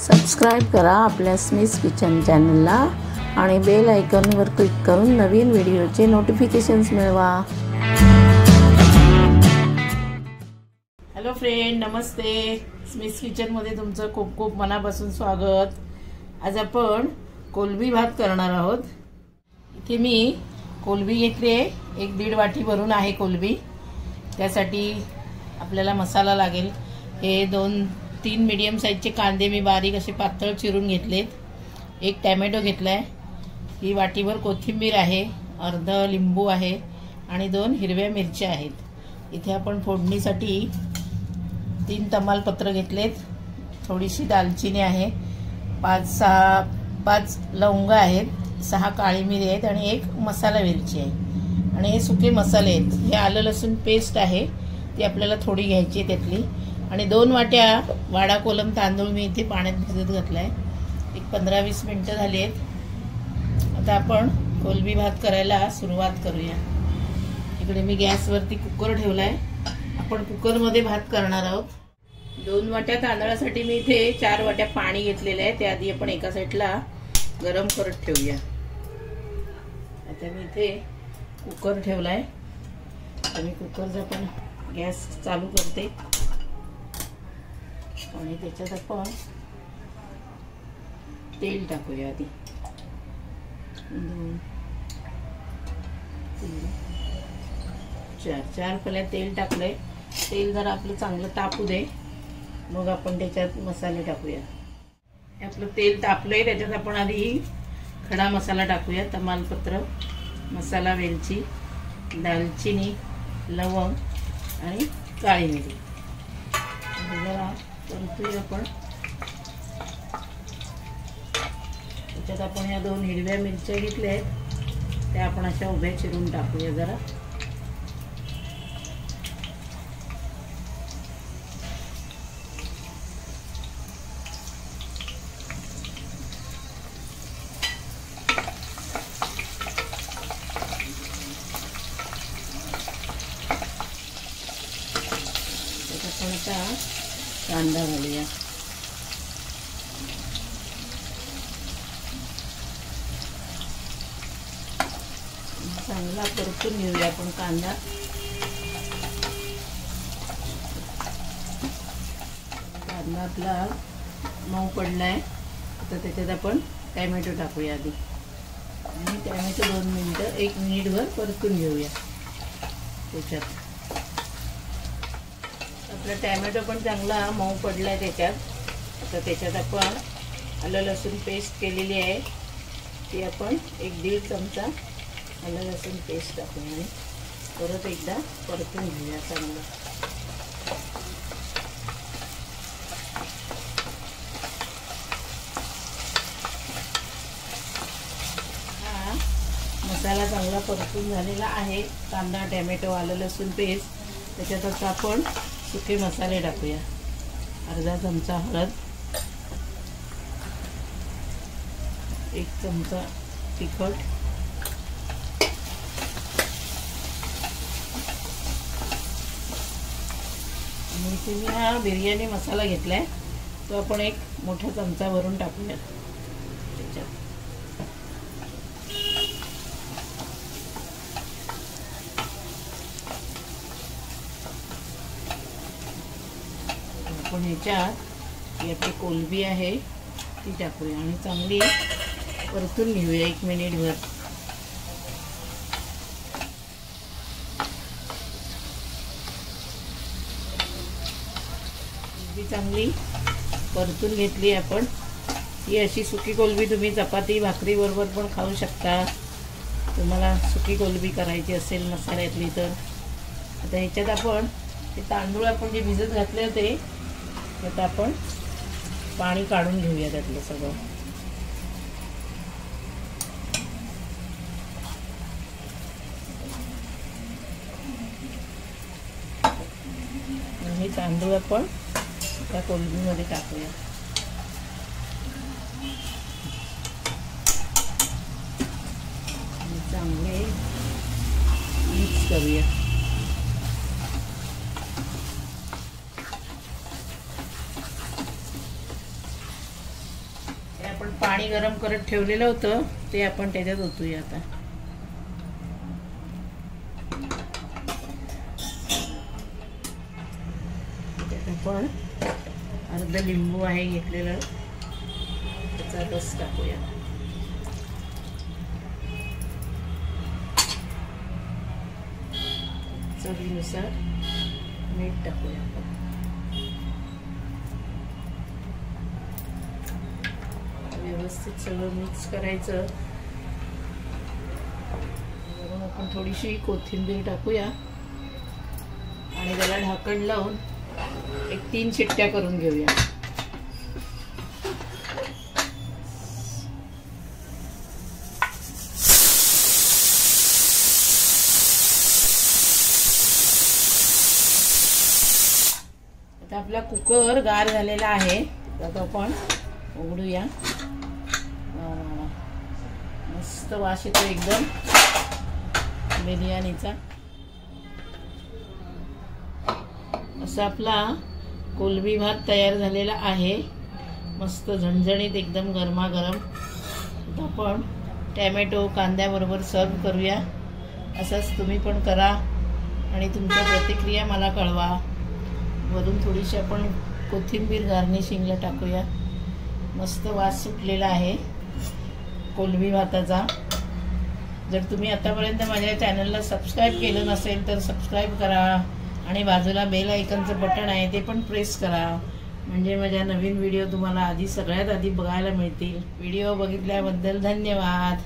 Subscribe करा आपल्या स्मिस kitchen चॅनलला आणि बेल आयकॉनवर क्लिक करून नवीन व्हिडिओचे नोटिफिकेशन्स मिळवा। हॅलो फ्रेंड, नमस्ते। स्मिस किचन मध्ये तुमचं खूप खूप मनापासून स्वागत। आज आपण कोलबी भात करणार आहोत। इथे मी कोलबी घेतली, 1-1.5 वाटी भरून आहे कोलबी। त्यासाठी आपल्याला मसाला लागेल। हे 2-3 मीडियम साइजचे कांदे मी बारीक असे पातळ चिरून घेतलेत। 1 टोमॅटो घेतलाय। ही वाटीभर कोथिंबीर आहे, अर्धा लिंबू आहे आणि 2 हिरव्या मिरच्या आहेत। इथे आपण फोडणीसाठी 3 तमालपत्र घेतलेत, थोडीशी दालचिनी आहे, 5 लवंग आहेत, 6 काळी मिरी आहेत आणि 1 मसाला वेलची आहे। आणि हे सुके मसाले आहेत। हे आलं लसूण पेस्ट आहे, ती आपल्याला थोडी घ्यायची आहे त्यातली। आणि 2 वाट्या वाडा कोलम तांदूळ मी इथे पाण्यात भिजत घातलाय। एक 15-20 मिनिटं झाली आहेत। आता आपण कोलबी भात करायला सुरुवात करूया। इकडे मी गॅसवरती कुकर ठेवलाय। आपण कुकरमध्ये भात करणार आहोत। 2 वाट्या तांदळासाठी मी इथे 4 वाट्या पाणी घेतलेलं आहे। त्याआधी आपण एका साईडला गरम करत ठेवूया। आता मी इथे कुकर ठेवलाय आणि कुकरचा पण गॅस चालू करते आणि त्याच्यात आपण तेल टाकूया। आधी 4 पल्या तेल टाकलंय। तेल जरा आपलं चांगलं तापू दे, मग आपण त्याच्यात मसाले टाकूया। आपलं तेल तापलंय, त्याच्यात आपण आधी खडा मसाला टाकूया। तमालपत्र, मसाला वेलची, दालचिनी, लवंग आणि काळी मिरी जरा परतूया आपण। त्याच्यात आपण या 2 हिरव्या मिरच्या घेतल्या आहेत, त्या आपण अशा उभ्या चिरून टाकूया जरा। आपण आता कांदा घालूया। चांगला परतून घेऊया आपण कांदा। कांदा आपला मऊ पडलाय। आता त्याच्यात आपण टोमॅटो टाकूया आधी आणि टोमॅटो 2 मिनिटं 1 मिनिटभर परतून घेऊया त्याच्यात। आपला टोमॅटो पण चांगला मऊ पडलाय त्याच्यात। आता त्याच्यात आपण आलं लसूण पेस्ट केलेली आहे, ती आपण 1-1.5 चमचा आलं लसूण पेस्ट टाकूया आणि परत एकदा परतून घेऊया चांगलं। हा मसाला चांगला परतून झालेला आहे, कांदा, टोमॅटो, आलं लसूण पेस्ट। त्याच्यात आता आपण सुके मसाले टाकूया। अर्धा चमचा हळद, 1 चमचा तिखट, आणि इथे मी हा बिर्याणी मसाला घेतलाय, तो आपण 1 मोठा चमचा भरून टाकूया त्याच्यात। आपण ह्याच्यात ही आपली कोलबी आहे ती टाकूया आणि चांगली परतून घेऊया 1 मिनिटभर। कोलबी चांगली परतून घेतली आपण। ही अशी सुकी कोलबी तुम्ही चपाती भाकरी बरोबर पण खाऊ शकता, तुम्हाला सुकी कोलबी करायची असेल मसाल्यातली तर। आता ह्याच्यात आपण हे तांदूळ आपण जे भिजत घातले होते आता आपण पाणी काढून घेऊया त्यातलं सगळं। हे तांदूळ आपण त्या कोलबीमध्ये टाकूया। चांगले मिक्स करूया। आपण पाणी गरम करत ठेवलेलं होतं ते आपण त्याच्यात ओतूया आता. त्यात आपण अर्ध लिंबू आहे घेतलेलं त्याचा रस टाकूया. चवीनुसार मीठ टाकूया आपण. व्यवस्थित सगळं मिक्स करायचं. वरून आपण थोडीशी कोथिंबीर टाकूया आणि त्याला ढाकण लावून 1-3 शिट्ट्या करून घेऊया. आता आपला कुकर गार झालेला आहे. आता आपण उघडूया. मस्त वास येतो एकदम बिर्याणीचा. असा आपला कोलंबी भात तयार झालेला आहे. मस्त झणझणीत एकदम गरमागरम. आता आपण टॅमॅटो कांद्याबरोबर सर्व करूया. असंच तुम्ही पण करा आणि तुमच्या प्रतिक्रिया मला कळवा. वरून थोडीशी आपण कोथिंबीर गार्निशिंगला टाकूया. मस्त वास सुटलेला आहे कोलंबी भाताचा. जर तुम्ही आतापर्यंत माझ्या चॅनलला सबस्क्राईब केलं नसेल तर सबस्क्राईब करा आणि बाजूला बेल आयकॉनचं बटन आहे ते पण प्रेस करा, म्हणजे माझ्या नवीन व्हिडिओ तुम्हाला सगळ्यात आधी बघायला मिळतील. व्हिडिओ बघितल्याबद्दल धन्यवाद.